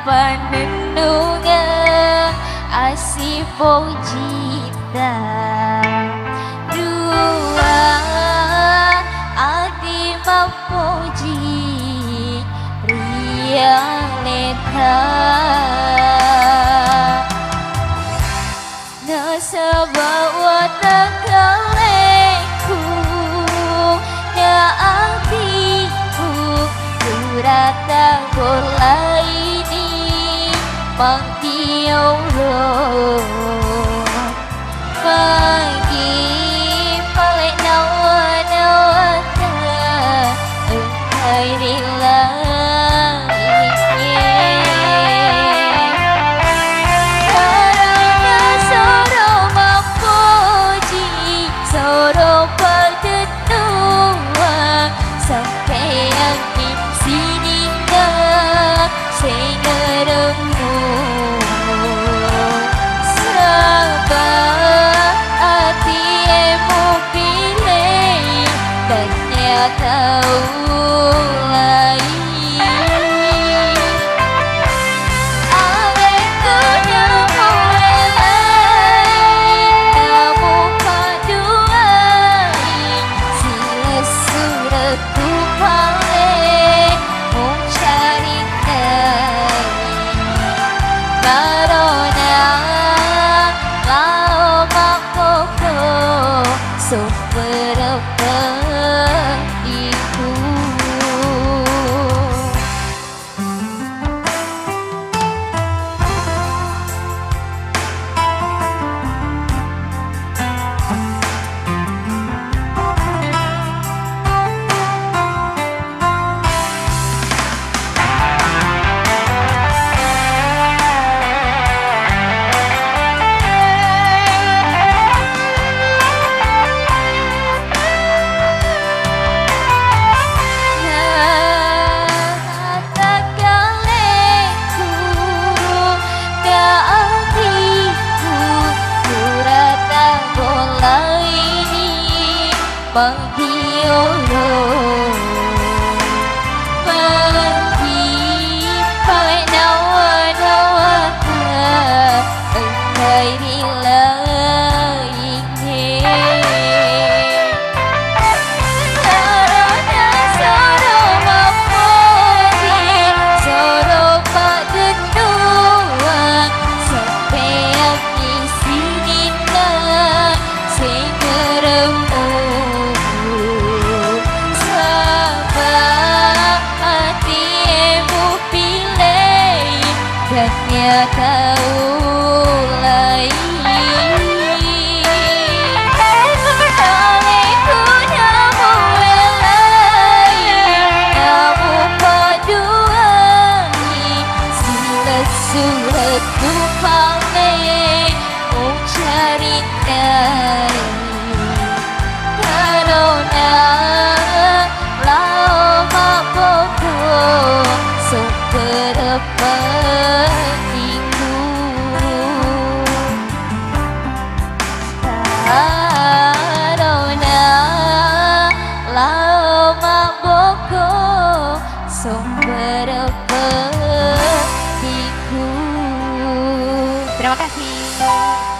panenungan asipo cita dua ati mapuji riang leta nasabawa takaleku na atiku kurata bola ini pangtioro pagi palek nawa ta engkai rilangnya karena soro mapuji soro padetua sampai yang sini nggak sengeremu sabar hati emu pilih dan dia tahu lain aku nyamu elai kamu paduai sila suratku paling mau cari karena mau makoko seberapa ibu pangtioro pagi palek nawa ta engkai rilangnya karena soro mapuji soro padetua sampai di sini nang sengeremu dan dia tahu lain Aleku nyamu elai kamu paduai sila suratku paling mau cari karena lama pokok seberapa iku karena lama pokok seberapa iku. Terima kasih.